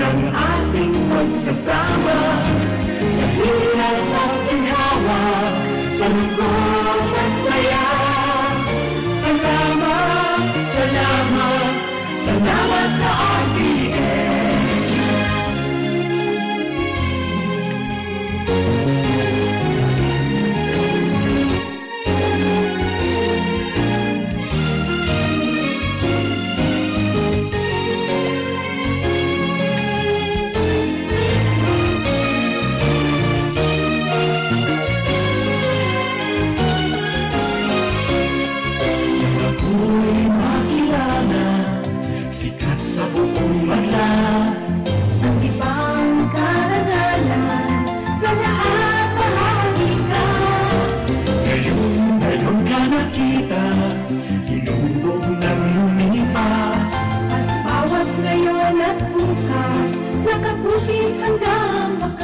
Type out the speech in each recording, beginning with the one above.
ng ating pagsasama, sa hirap at ginhawa, sa lungkot at saya. Salamat, salamat, salamat sa RTN.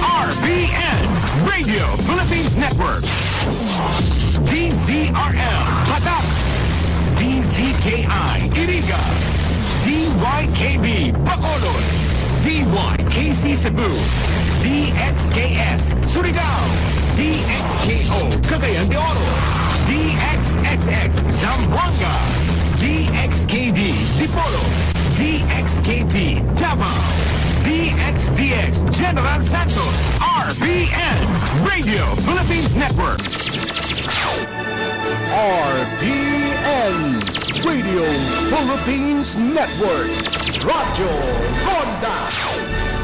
RBN Radio Philippines Network, DZRL Batak, DZKI Iriga, DYKB Bacolod, DYKC Cebu, DXKS Surigao, DXKO Cagayan de Oro, DXXX Zamboanga, DXKD Dipolo, DXKD Davao, DXDX General Santos, RBN Radio Philippines Network. RBN Radio Philippines Network, Radyo Ronda,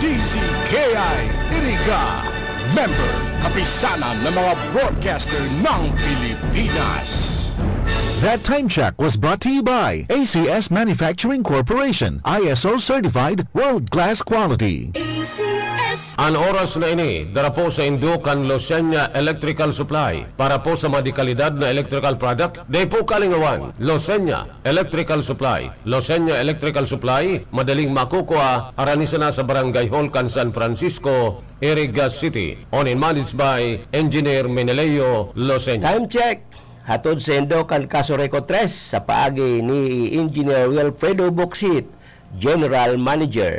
DZKI Iriga, member kapisanan ng mga broadcaster ng Pilipinas. That time check was brought to you by ACS Manufacturing Corporation, ISO certified world-class quality. ACS. Ang oras na ini, darapo sa Indukan Losenya Electrical Supply para po sa madikalidad na electrical product. Day po kalingawan, Losenya Electrical Supply. Losenya Electrical Supply, madaling makukuha, aranisa na sa Barangay Holcan, San Francisco, Iriga City. On and managed by Engineer Meneleo Losenya. Time check. Hatod sa Indukan Casoreco 3 sa paagi ni Engineer Wilfredo Boxit, General Manager.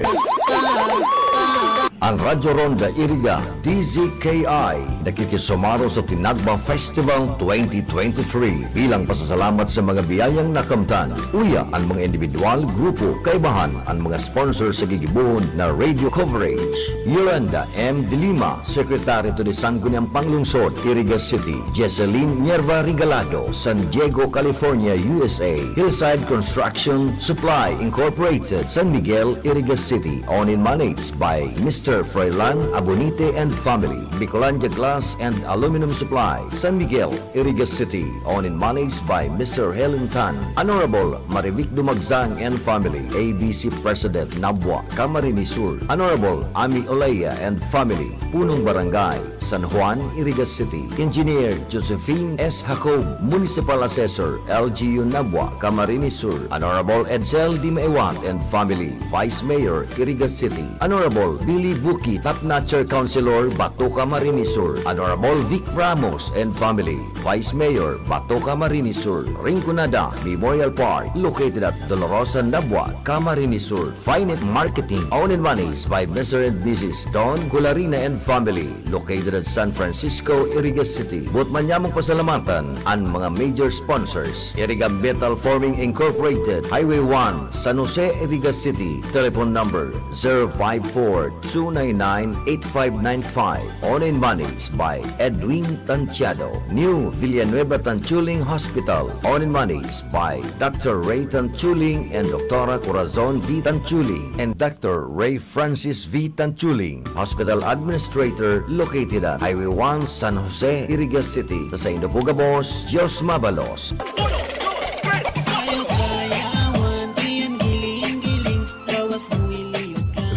Ang Radyo Ronda Iriga, DZKI, nakikisumaro sa Tinagba Festival 2023 bilang pasasalamat sa mga biyayang nakamtan. Uya ang mga individual, grupo, kaibahan ang mga sponsor sa gigibuhon na radio coverage. Yolanda M. De Lima, Secretary to the Sangguniang Panglungsod, Iriga City. Jesseline Mierva Regalado, San Diego, California, USA. Hillside Construction Supply Incorporated, San Miguel, Iriga City. Owned and managed by Mr. Froilan Abonite and Family. Bicolandia Glass and Aluminum Supply, San Miguel, Iriga City. Owned and managed by Mr. Helen Tan. Honorable Marivic Dumagzang and Family. ABC President Nabwa, Camarines Sur. Honorable Ami Olaya and Family. Punong Barangay, San Juan, Iriga City. Engineer Josephine S. Jacob, Municipal Assessor, LGU Nabwa, Camarines Sur. Honorable Edsel Dimaewat and Family. Vice Mayor, Iriga City. Honorable Billy Buki, Top Notcher Councilor, Batoka, Camarines Sur. Honorable Vic Ramos and Family, Vice Mayor, Batoka, Camarines Sur. Rinconada Memorial Park, located at Dolorosa, Nabwa, Camarines Sur. Finite Marketing, owned and managed by Mr. and Mrs. Don Cularina and Family, located at San Francisco, Iriga City. Buot manyamong pasalamatan ang mga major sponsors: Iriga Metal Forming Incorporated, Highway 1, San Jose, Iriga City. Telephone number 054-299-8595. Owned and managed by Edwin Tantiado. New Villanueva Tanchuling Hospital, owned and managed by Dr. Ray Tanchuling and Dr. Corazon V. Tanchuling and Dr. Ray Francis V. Tanchuling. Hospital Administrator, located at Highway 1, San Jose, Iriga City. Sa Indopuga Boss, Dios Mabalos.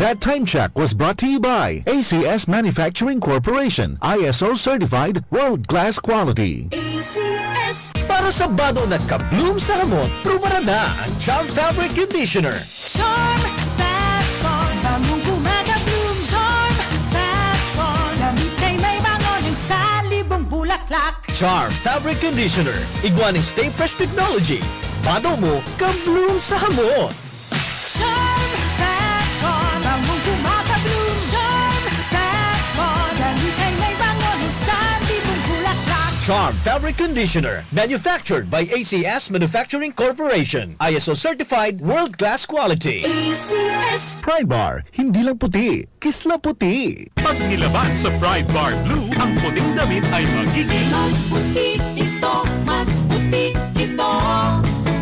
That time check was brought to you by ACS Manufacturing Corporation, ISO certified world-class quality. ACS. Para sa bado nagka-bloom sa hamot, prumara na ang Charm Fabric Conditioner. Charm Fat-On, bagong kumaga-bloom. Charm Fat-On, lamig kay may bangon yung salibong bulaklak. Charm Fabric Conditioner, Iguaning Stay Fresh Technology. Bado mo, ka-bloom sa hamot. Charm Fat-On, bagong kumaga-bloom. Charm Fabric Conditioner, manufactured by ACS Manufacturing Corporation. ISO certified, world-class quality. ACS. Pride Bar, hindi lang puti, kisla puti. Pag nilaban sa Pride Bar Blue, ang puting damit ay magiging Mas puti ito, mas puti ito,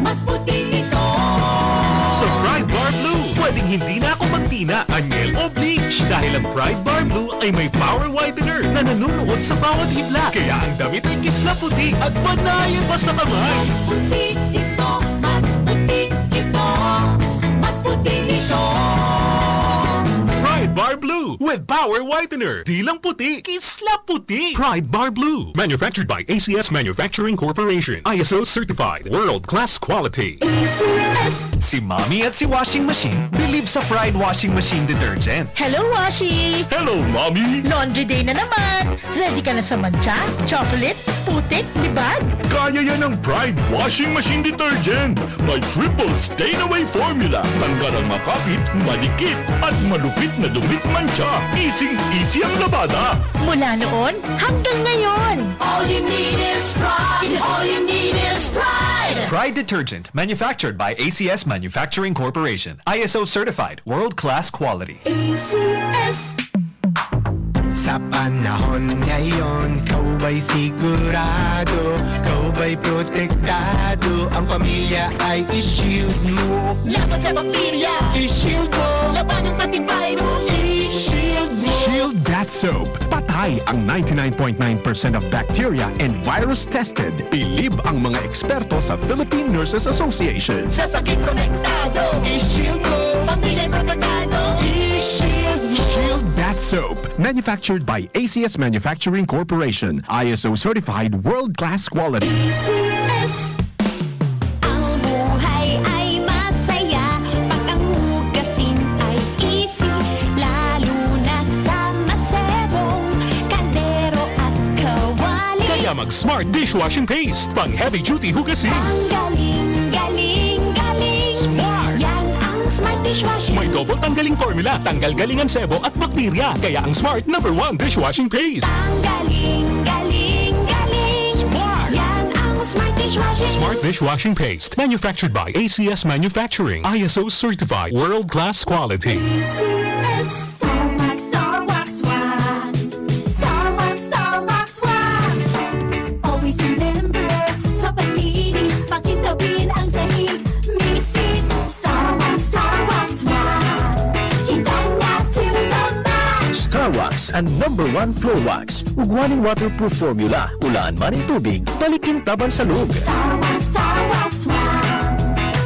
mas puti ito. sa Pride Bar Blue. Pwedeng hindi na ako magtina, anyel o bleach dahil ang Pride Bar Blue ay may power whitener na nanunuot sa bawat hibla. Kaya ang damit ay kisla puti at panayan pa sa kamay. Mas puti ito, mas puti ito, mas puti ito. Pride Bar Blue with power whitener. Di lang puti, kisla puti. Pride Bar Blue. Manufactured by ACS Manufacturing Corporation. ISO certified. World-class quality. ACS. Si Mommy at si Washing Machine believe sa Pride Washing Machine Detergent. Hello, Washi! Hello, Mommy! Laundry day na naman! Ready ka na sa mancha, chocolate, putik, libag? Kaya yan ang Pride Washing Machine Detergent. May triple stain-away formula. Tanggal ang makapit, malikit, at malupit na dumit mancha. Easy ang labada. Mula noon hanggang ngayon! All you need is pride. All you need is pride. Pride Detergent, manufactured by ACS Manufacturing Corporation. ISO certified, world-class quality. ACS. Sa panahon ngayon, kau ba'y sigurado? Kau ba'y protektado? Ang pamilya ay i-shield mo. Laban sa bakterya, I-shield mo. labanan pati virus, i-shield mo. Shield Bath Soap. Patay ang 99.9% of bacteria and virus tested. Bilib ang mga eksperto sa Philippine Nurses Association. Sa sakit protektado, I-shield mo. pamilya protektado, i-shield mo. Shield Bath Soap. Manufactured by ACS Manufacturing Corporation. ISO certified world-class quality. ACS. Ang buhay ay masaya pag ang hugasin ay easy, lalo na sa masebong kaldero at kawali. Kaya mag-Smart Dishwashing Paste. Pang heavy-duty hugasin. Ang galing, galing, galing. Smart! Yan ang Smart Dishwashing. May double tanggaling formula. Tanggal galingan sebo at bakterya. Kaya ang Smart #1 Dishwashing Paste. Ang galing, galing, galing. Smart! Yan ang Smart Dishwashing. Smart Dishwashing Paste. Manufactured by ACS Manufacturing. ISO certified. World-class quality. ACS. Starbucks, Starbucks wax. Starbucks, Starbucks wax. Always remember, sa paglinis, pakintabin ang sahig. Mrs. Starbucks, Starbucks wax. Kitang na to the max. Star Wax and #1 Floor Wax. Ugwaning waterproof formula. Ulaan man ang tubig, balikin taban sa loob. Starbucks, Starbucks wax.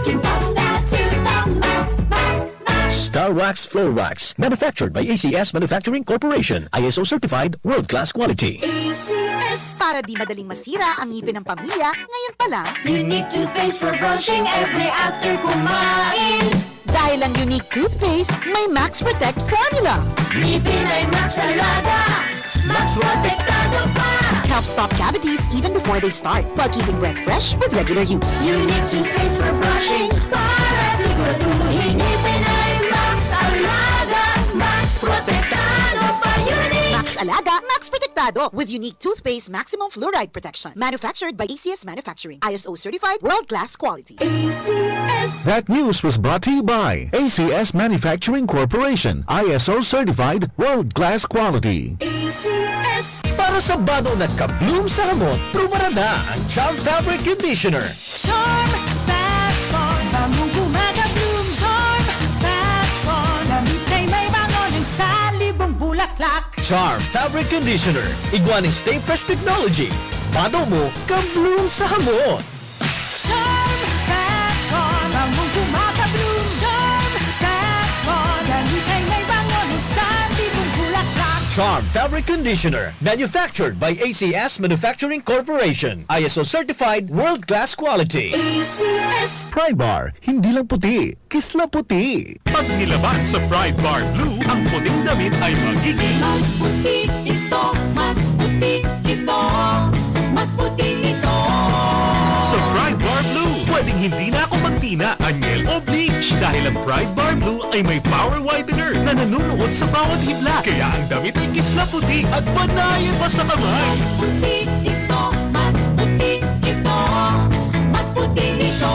Kitang na to the max, max, max. Star Wax Floor Wax. Manufactured by ACS Manufacturing Corporation. ISO certified, world-class quality. ACS. Para di madaling masira ang ngipin ng pamilya, ngayon pa lang, Unique toothpaste for brushing every after kumain. dahil ang unique toothpaste, may Max Protect formula. Ngipin ay Max Alaga, Max Protektado pa. Helps stop cavities even before they start, while keeping breath fresh with regular use. Unique toothpaste for brushing, para siguraduhin ngipin ay Max Alaga, Max Protektado pa. Unique. Max Alaga, Max Protectado with unique toothpaste maximum fluoride protection. Manufactured by ACS Manufacturing. ISO certified world-class quality. ACS. That news was brought to you by ACS Manufacturing Corporation. ISO certified world-class quality. ACS. Para sa bado nagka-bloom sa hamot, prumarada ang Charm Fabric Conditioner. Charm Fat Bond, bagong gumagabloom. Charm Fat Bond, damit ay may bangon sa libong bulaklak. Charm Fabric Conditioner. Iguaning Stay Fresh Technology. Bado mo, ka-bloom sa hamot. Charm Fat Bond, bagong gumagabloom. Charm Fat Bond, damit ay may bangon sa libong bulaklak. Charm Fabric Conditioner. Manufactured by ACS Manufacturing Corporation. ISO certified, world-class quality. ACS. Pride Bar, hindi lang puti, kisla puti. Pag nilaban sa Pride Bar Blue, ang puting damit ay magiging Mas puti ito, mas puti ito, mas puti ito. sa Pride Bar Blue. Pwedeng hindi na ako magtina, anyel o bleach dahil ang Pride Bar Blue ay may power whitener na nanunuot sa bawat hibla. Kaya ang damit ay kisla puti at panayan pa sa kamay. Mas puti ito, mas mas puti ito.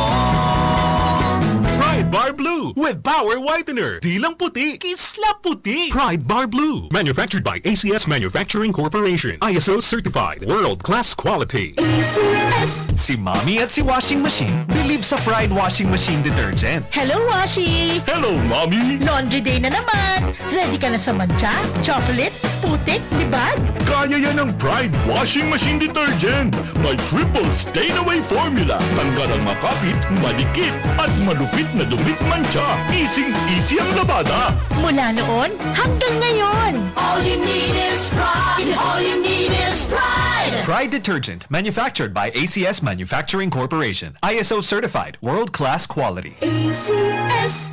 Pride Bar Blue with Power Whitener. Di lang puti, kisla puti. Pride Bar Blue. Manufactured by ACS Manufacturing Corporation. ISO certified. World-class quality. ACS. Si Mommy at si Washing Machine believe sa Pride Washing Machine Detergent. Hello, Washi! Hello, Mommy! Laundry day na naman! Ready ka na sa mancha, chocolate, putik, libag? Kaya yan ng Pride Washing Machine Detergent. May triple stain-away formula. Tanggal ang makapit, malikit, at malupit na dumit mancha. Easy ang labada. Mula noon hanggang ngayon! All you need is pride. All you need is pride. Pride Detergent, manufactured by ACS Manufacturing Corporation. ISO certified. World-class quality. ACS.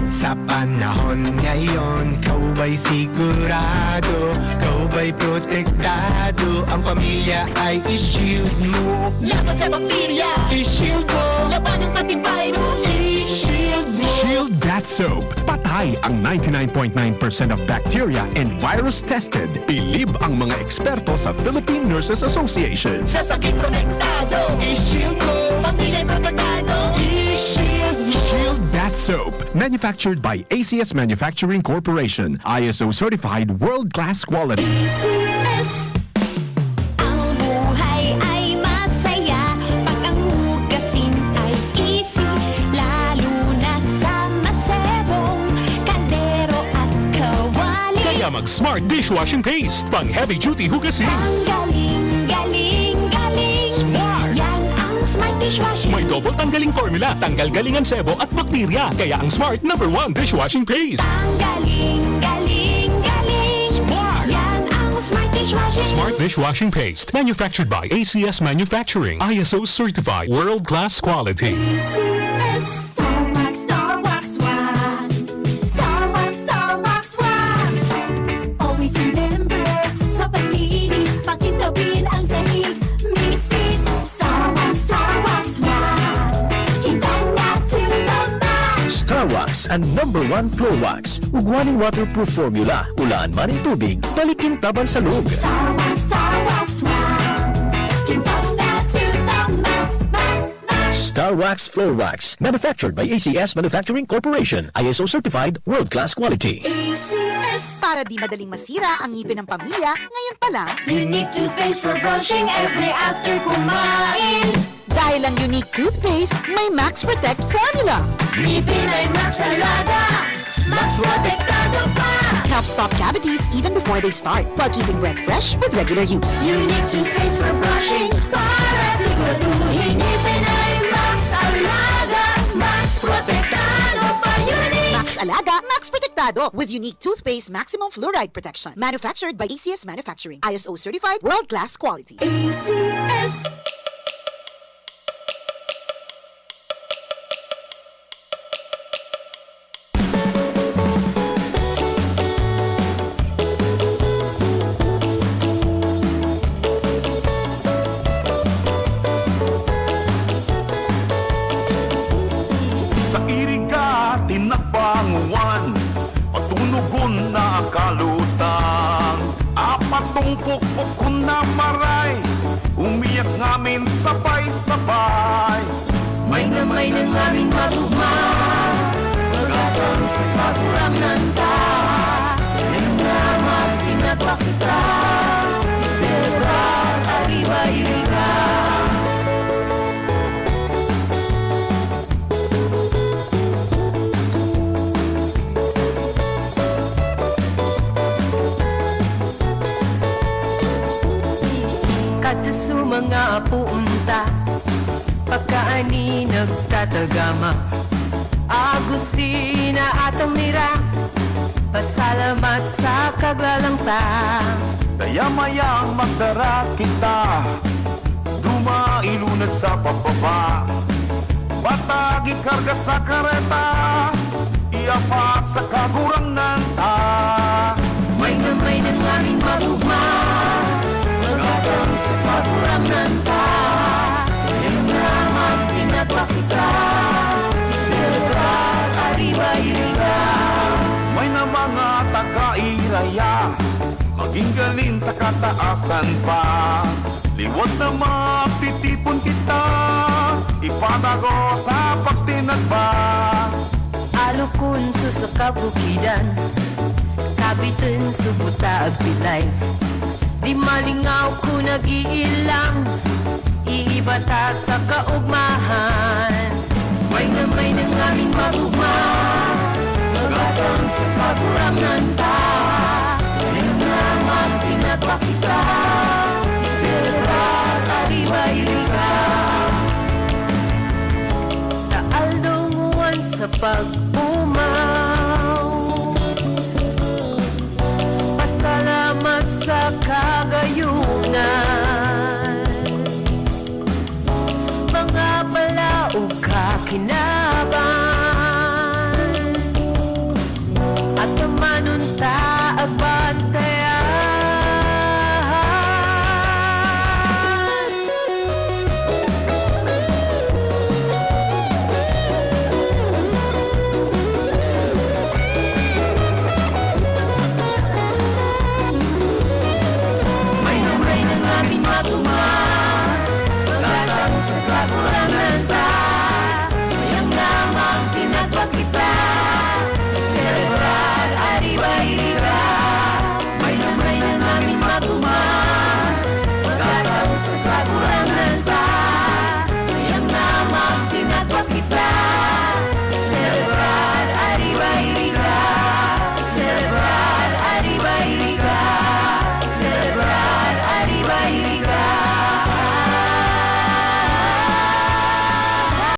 Sa panahon ngayon, kau ba'y sigurado? Kau ba'y protektado? Ang pamilya ay i-shield mo. Laban sa bakterya. I-shield mo. Laban ng pati virus. I-shield mo. Shield That Soap. Patay ang 99.9% of bacteria and virus tested. Bilib ang mga eksperto sa Philippine Nurses Association. Sa sakit protektado. I-shield mo. Pamilya protektado. I-shield mo. Shield That Soap. Manufactured by ACS Manufacturing Corporation. ISO certified world-class quality. ACS. Ang buhay ay masaya pag ang hugasin ay easy, lalo na sa masebong kaldero at kawali. Kaya mag-Smart Dishwashing Paste. Pang heavy-duty hugasin. Ang galing. Smart! Yan ang Smart Dishwashing. May double tanggaling formula. Tanggal galing ang sebo at bakterya. Kaya ang Smart #1 Dishwashing Paste. Ang galing. Smart! Yan ang Smart Dishwashing. Smart Dishwashing Paste. Manufactured by ACS Manufacturing. ISO certified. World-class quality. ACS. Star Wax Wax. Star Wax Wax. Always remember, sa paglinis, pakintabin ang sahig. Mrs. Star Wax Wax. Kitang na to the max. Star Wax and #1 Floor Wax. Ugwaning waterproof formula. Ulaan man ang tubig, balikin taban sa loob. Star Wax Wax. Kitang na to the max. Star Wax Floor Wax. Manufactured by ACS Manufacturing Corporation. ISO certified. World-class quality. ACS. Para di madaling masira ang ngipin ng pamilya, ngayon pa lang, Unique toothpaste for brushing every after kumain. dahil ang unique toothpaste, may Max Protect formula. Ngipin ay Max Alaga. Max Protektado pa. Helps stop cavities even before they start, while keeping breath fresh with regular use. Unique toothpaste for brushing. Para siguraduhin ngipin ay Max Alaga. Max Protektado pa. Unique. Max Alaga, Max Protectado with unique toothpaste maximum fluoride protection. Manufactured by ACS Manufacturing. ISO certified world-class quality. ACS. Sa Iriga, tinagbanguan, patunugon na kalutan. Apatong pukpok ko na maray, umiyak ngamin sabay-sabay. May na ng aming matugma. Pagkatang sa kakurang nanta. Yan nga magpinatwa kita. Isebra, Arriba, Iriga. Kadto sa mga punta, pagkaani nagtatagama. Agusina at Amira, pasalamat sa kaglalangta. Kaya mayang magdara kita, dumailunad sa pababa. Batagi karga sa kareta, iapak sa kagurangan ta. May ng aming matugma. Pagkatang sa kakurang nanta. Yan nga magpinatwa kita. Isebra, Arriba, Iriga. May na mga taga-iraya, maging galing sa kataasan pa. Liwat na magtitipon ipon kita, ipadago sa pagtinagba. Alukun sa kabukidan, kabitin subuta agbilay. Di malingaw ko nag-iilang, iibata sa kaugmahan. May ng aming magugma, magatang sa kaburangan ta. Yan naman pinapakita, isera Iriga, Iriga. Taaldunguan sa pag